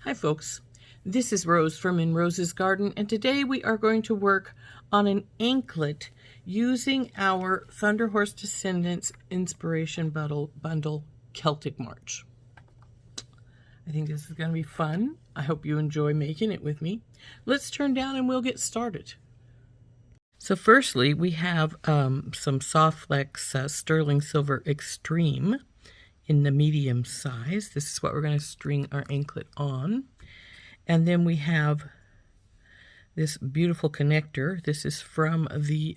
Hi folks, this is Rose from In Rose's Garden, and today we are going to work on an anklet using our Thunderhorse Descendants Inspiration Bundle Celtic March. I think this is going to be fun. I hope you enjoy making it with me. Let's turn down and we'll get started. So firstly, we have some Soft Flex Sterling Silver Extreme in the medium size. This is what we're going to string our anklet on. And then we have this beautiful connector. This is from the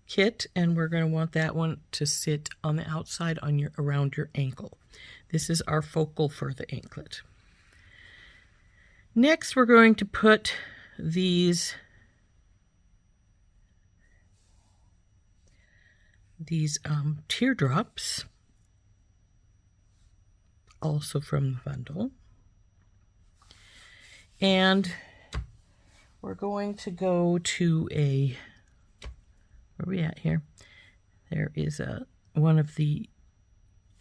kit, and we're going to want that one to sit on the outside on around your ankle. This is our focal for the anklet. Next, we're going to put these teardrops, also from the bundle. And we're going to go to where are we at here? There is one of the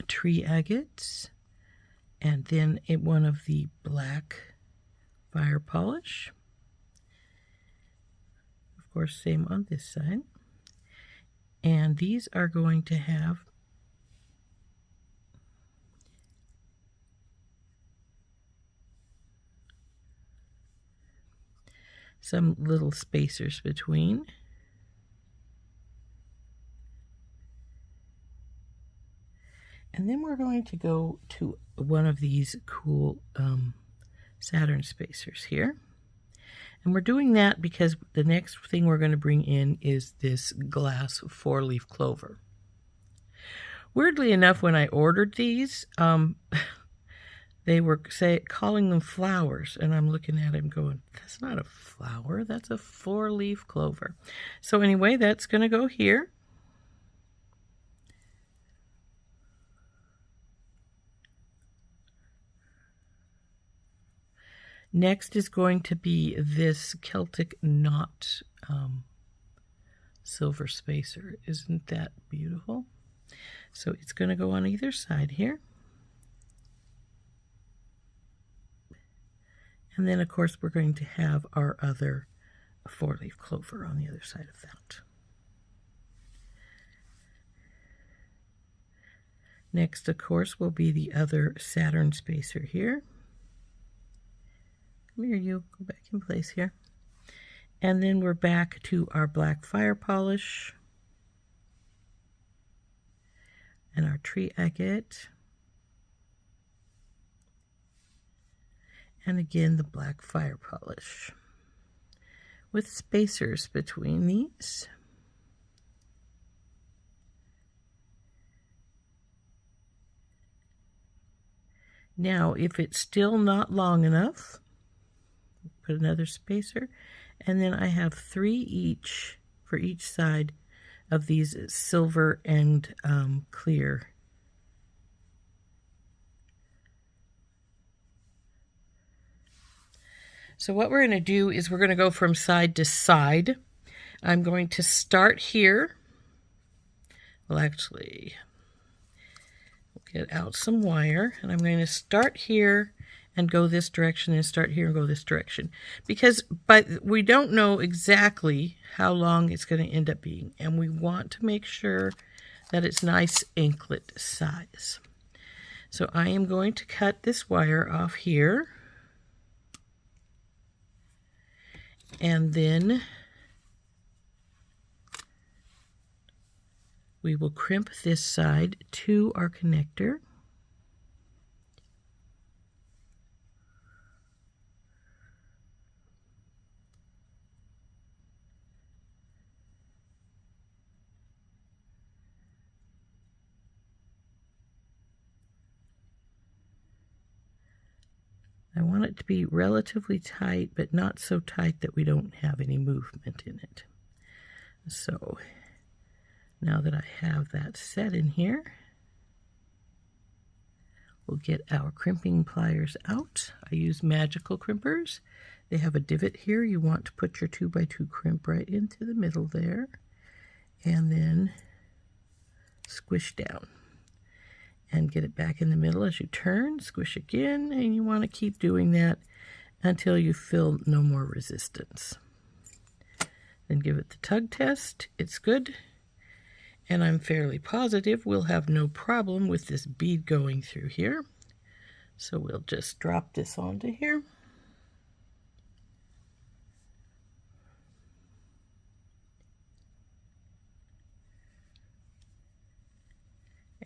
tree agates, and then one of the black fire polish. Of course, same on this side. And these are going to have some little spacers between. And then we're going to go to one of these cool Saturn spacers here. And we're doing that because the next thing we're going to bring in is this glass 4-leaf clover. Weirdly enough, when I ordered these, they were calling them flowers, and I'm looking at them going, that's not a flower, that's a 4-leaf clover. So anyway, that's going to go here. Next is going to be this Celtic Knot silver spacer. Isn't that beautiful? So it's going to go on either side here. And then, of course, we're going to have our other 4-leaf clover on the other side of that. Next, of course, will be the other Saturn spacer here. Come here, you. Go back in place here. And then we're back to our black fire polish and our tree agate. And again, the black fire polish with spacers between these. Now, if it's still not long enough, put another spacer, and then I have 3 each for each side of these silver and clear. So what we're going to do is we're going to go from side to side. I'm going to start here. Well, actually, we'll get out some wire, and I'm going to start here and go this direction, and start here and go this direction. Because we don't know exactly how long it's going to end up being, and we want to make sure that it's nice anklet size. So I am going to cut this wire off here. And then we will crimp this side to our connector. I want it to be relatively tight, but not so tight that we don't have any movement in it. So now that I have that set in here, we'll get our crimping pliers out. I use magical crimpers. They have a divot here. You want to put your 2x2 crimp right into the middle there, and then squish down. and get it back in the middle as you turn, squish again, and you want to keep doing that until you feel no more resistance. Then give it the tug test. It's good, and I'm fairly positive we'll have no problem with this bead going through here. So we'll just drop this onto here.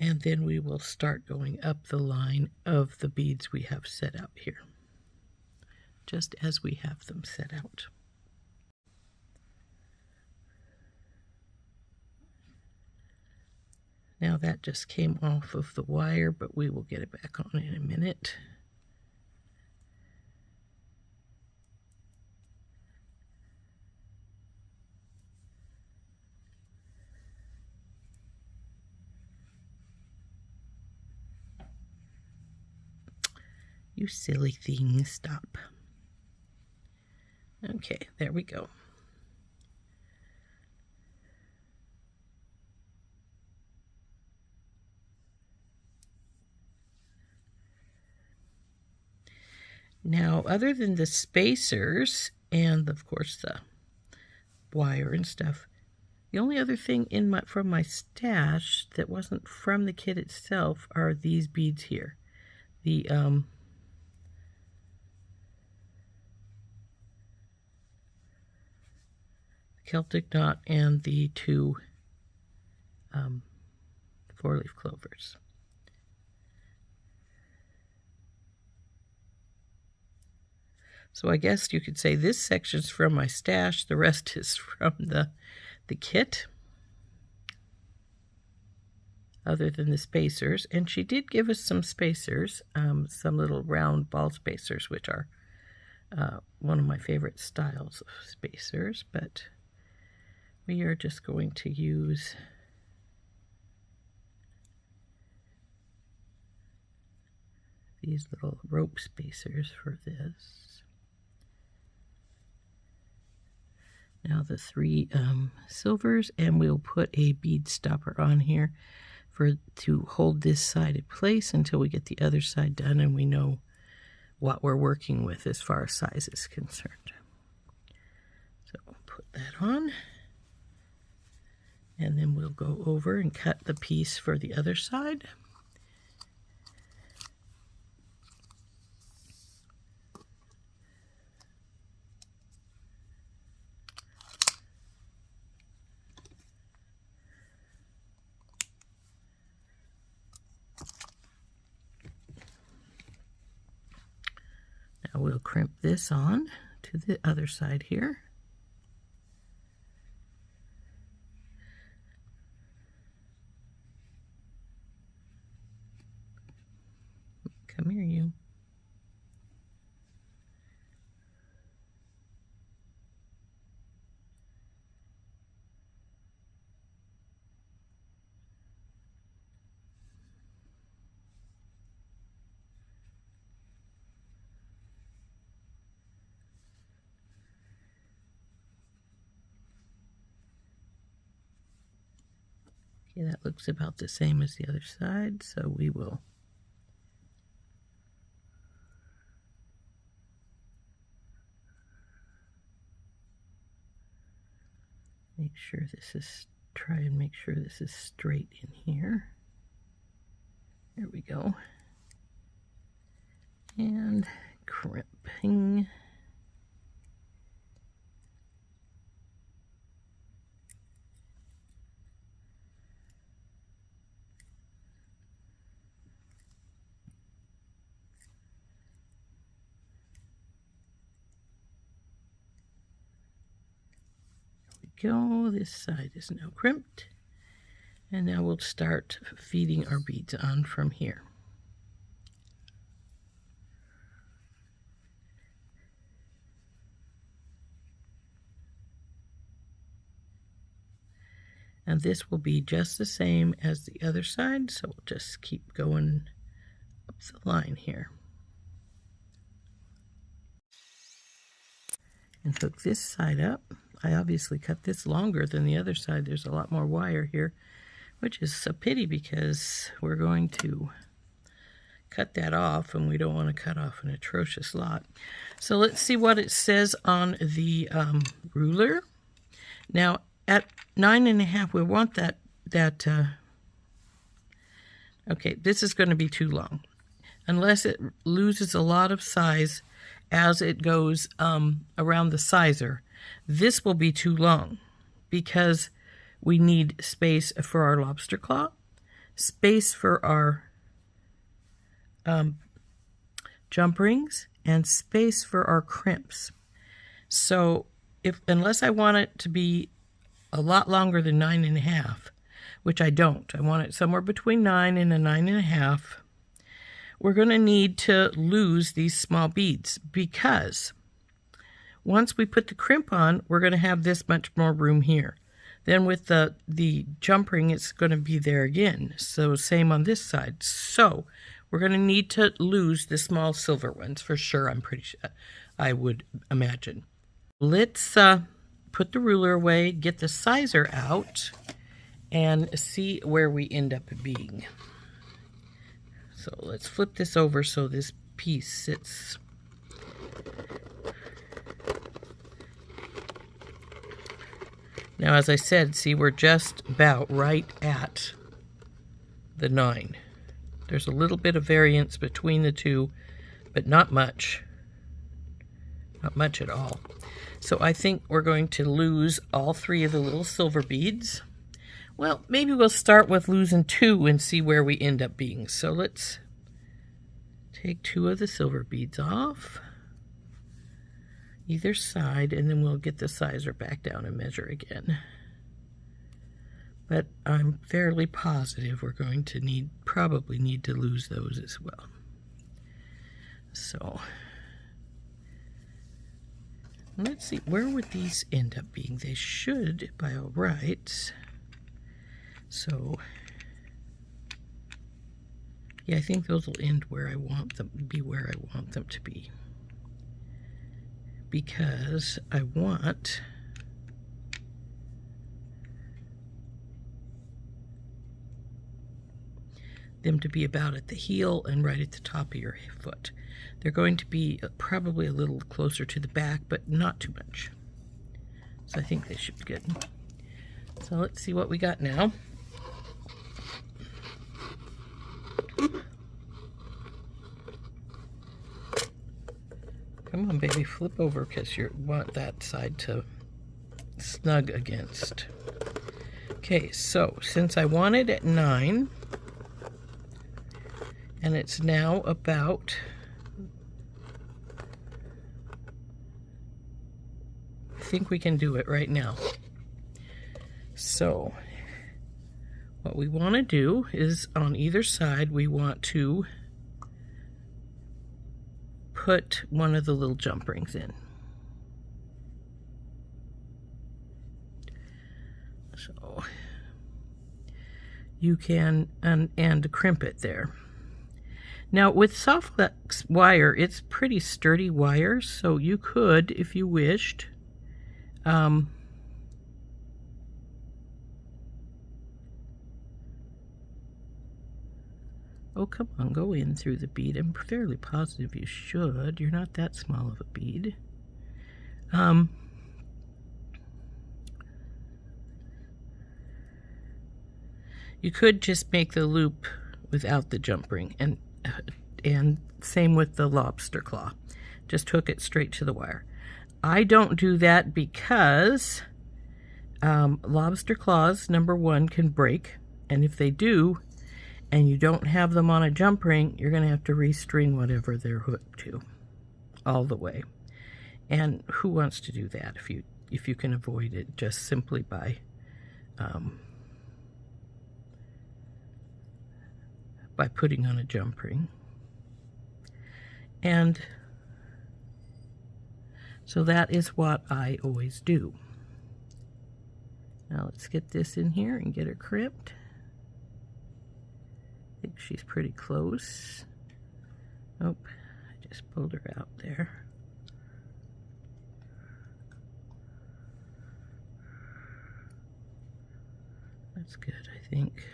And then we will start going up the line of the beads we have set out here, just as we have them set out. Now that just came off of the wire, but we will get it back on in a minute. You silly thing, stop. Okay, there we go. Now, other than the spacers and, of course, the wire and stuff, the only other thing from my stash that wasn't from the kit itself are these beads here. The Celtic Knot and the two 4-leaf clovers. So I guess you could say this section's from my stash, the rest is from the kit, other than the spacers. And she did give us some spacers, some little round ball spacers, which are one of my favorite styles of spacers, but we are just going to use these little rope spacers for this. Now the 3 silvers, and we'll put a bead stopper on here to hold this side in place until we get the other side done and we know what we're working with as far as size is concerned. So we'll put that on, and then we'll go over and cut the piece for the other side. Now we'll crimp this on to the other side here. Come here, you. Okay, that looks about the same as the other side, so we will try and make sure this is straight in here. There we go. And crimping. Go. This side is now crimped, and now we'll start feeding our beads on from here. And this will be just the same as the other side, so we'll just keep going up the line here. And hook this side up. I obviously cut this longer than the other side. There's a lot more wire here. which is a pity because we're going to cut that off, and we don't want to cut off an atrocious lot. So let's see what it says on the ruler. Now at 9.5, we want that okay, this is going to be too long. Unless it loses a lot of size as it goes around the sizer, this will be too long because we need space for our lobster claw, space for our jump rings, and space for our crimps. So unless I want it to be a lot longer than 9.5, which I don't, I want it somewhere between 9 and a 9.5, we're going to need to lose these small beads, because once we put the crimp on, we're going to have this much more room here. Then with the jump ring, it's going to be there again. So same on this side. So we're going to need to lose the small silver ones for sure, I'm pretty sure, I would imagine. Let's put the ruler away, get the sizer out, and see where we end up being. So let's flip this over so this piece sits. Now, as I said, see, we're just about right at the 9. There's a little bit of variance between the two, but not much. Not much at all. So I think we're going to lose all 3 of the little silver beads. Well, maybe we'll start with losing 2 and see where we end up being. So let's take 2 of the silver beads off either side, and then we'll get the sizer back down and measure again. But I'm fairly positive we're going to probably need to lose those as well. So let's see, where would these end up being? They should, by all rights. So yeah, I think those will end where I want them, where I want them to be. Because I want them to be about at the heel and right at the top of your foot. They're going to be probably a little closer to the back, but not too much. So I think they should be good. So let's see what we got now. Come on, baby, flip over because you want that side to snug against. Okay, so since I want it at 9, and it's now about I think we can do it right now. So what we want to do is on either side we want to put one of the little jump rings in. So you can and crimp it there. Now with soft flex wire, it's pretty sturdy wire, so you could, if you wished, oh, come on, go in through the bead. I'm fairly positive you should. You're not that small of a bead. You could just make the loop without the jump ring, and same with the lobster claw. Just hook it straight to the wire. I don't do that because lobster claws, number one, can break, and if they do, and you don't have them on a jump ring, you're going to have to restring whatever they're hooked to all the way. And who wants to do that if you can avoid it just simply by putting on a jump ring? And so that is what I always do. Now let's get this in here and get her crimped. I think she's pretty close. Oh, I just pulled her out there. That's good, I think.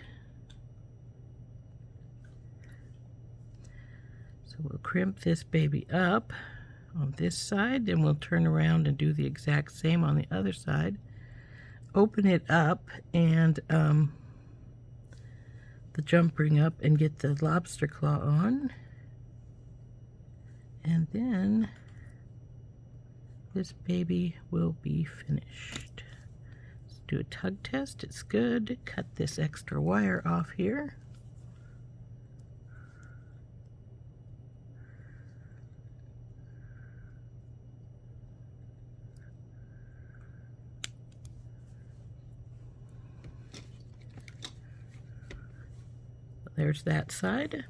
So we'll crimp this baby up on this side, then we'll turn around and do the exact same on the other side. Open it up and the jump ring up and get the lobster claw on. And then this baby will be finished. Let's do a tug test. It's good. Cut this extra wire off here. There's that side.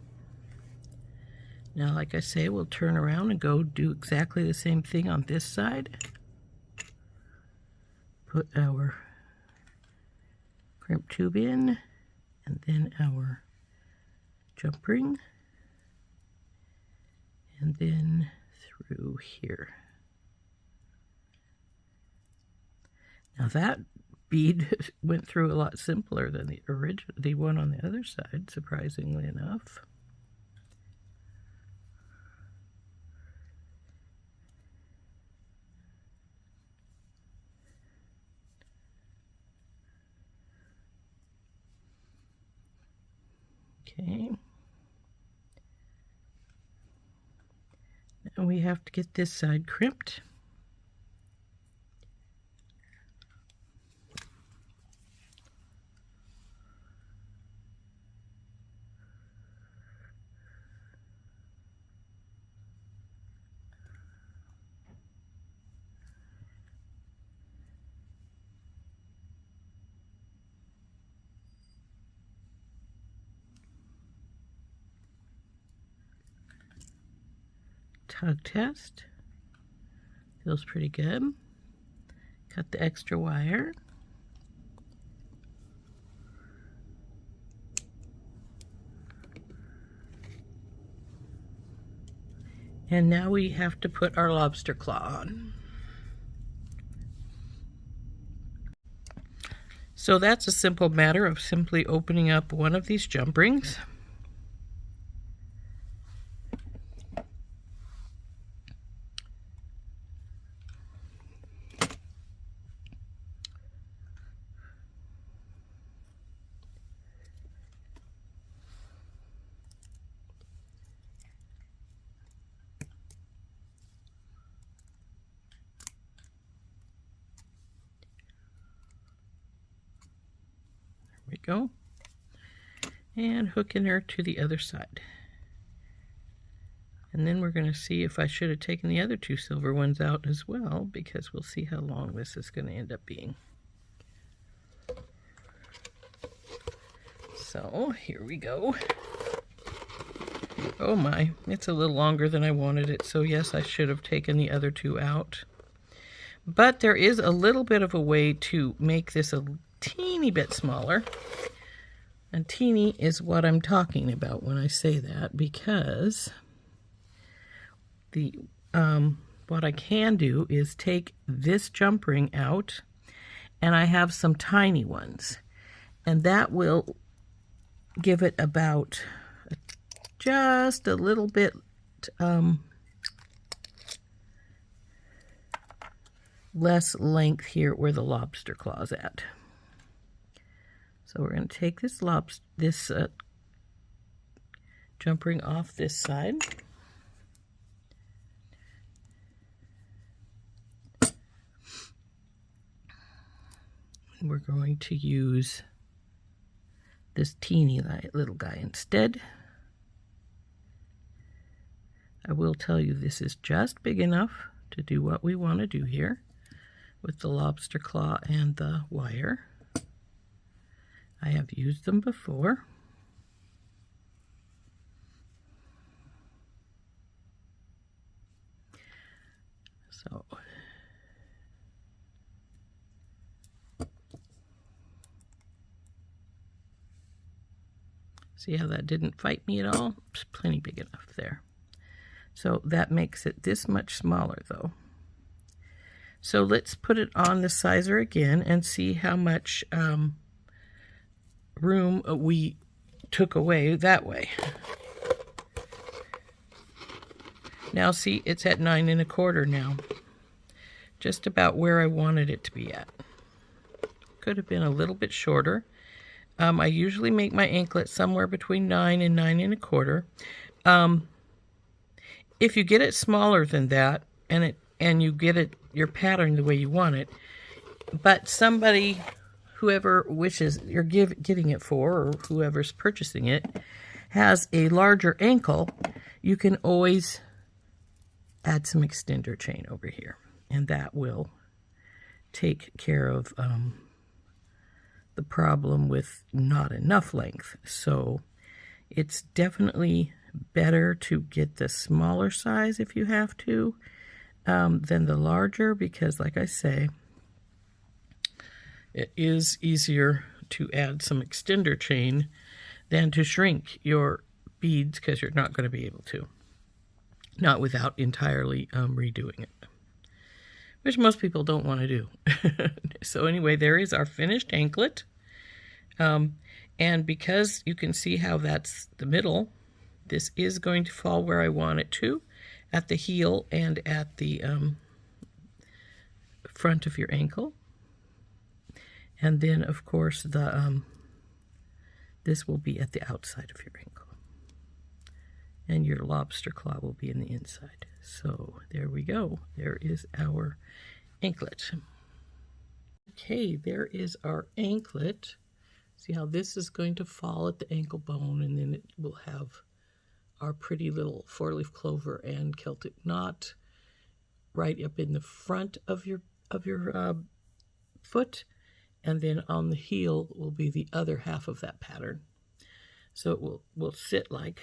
Now, like I say, we'll turn around and go do exactly the same thing on this side. Put our crimp tube in, and then our jump ring, and then through here. Now that bead went through a lot simpler than the one on the other side, surprisingly enough. Okay. Now we have to get this side crimped. Tug test. Feels pretty good. Cut the extra wire. And now we have to put our lobster claw on. So that's a simple matter of simply opening up one of these jump rings. We go, and hooking her to the other side. And then we're going to see if I should have taken the other two silver ones out as well, because we'll see how long this is going to end up being. So here we go. Oh my, it's a little longer than I wanted it, so yes, I should have taken the other two out. But there is a little bit of a way to make this a teeny bit smaller, and teeny is what I'm talking about when I say that, because the what I can do is take this jump ring out, and I have some tiny ones, and that will give it about just a little bit less length here where the lobster claw's at. So we're going to take this jump ring off this side. And we're going to use this teeny little guy instead. I will tell you this is just big enough to do what we want to do here with the lobster claw and the wire. I have used them before. So see how that didn't fight me at all? It's plenty big enough there. So that makes it this much smaller though. So let's put it on the sizer again and see how much room we took away that way. Now see, it's at 9 1/4 now. Just about where I wanted it to be at. Could have been a little bit shorter. I usually make my anklet somewhere between 9 and 9 1/4. If you get it smaller than that, and you get it your pattern the way you want it, but somebody, whoever wishes you're getting it for, or whoever's purchasing it, has a larger ankle, you can always add some extender chain over here, and that will take care of the problem with not enough length. So it's definitely better to get the smaller size if you have to than the larger, because like I say, it is easier to add some extender chain than to shrink your beads, because you're not going to be able to, not without entirely redoing it, which most people don't want to do. So anyway, there is our finished anklet. And because you can see how that's the middle, this is going to fall where I want it to, at the heel and at the front of your ankle. And then, of course, this will be at the outside of your ankle. And your lobster claw will be in the inside. So there we go. There is our anklet. Okay, there is our anklet. See how this is going to fall at the ankle bone, and then it will have our pretty little 4-leaf clover and Celtic knot right up in the front of your foot, and then on the heel will be the other half of that pattern. So it will sit like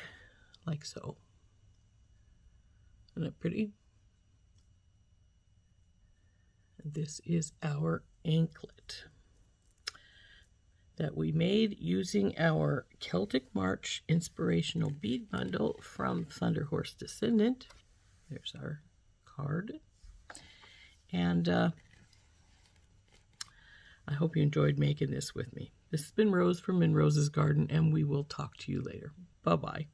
so. Isn't it pretty? And this is our anklet that we made using our Celtic March inspirational bead bundle from Thunderhorse Descendant. There's our card. And I hope you enjoyed making this with me. This has been Rose from In Rose's Garden, and we will talk to you later. Bye-bye.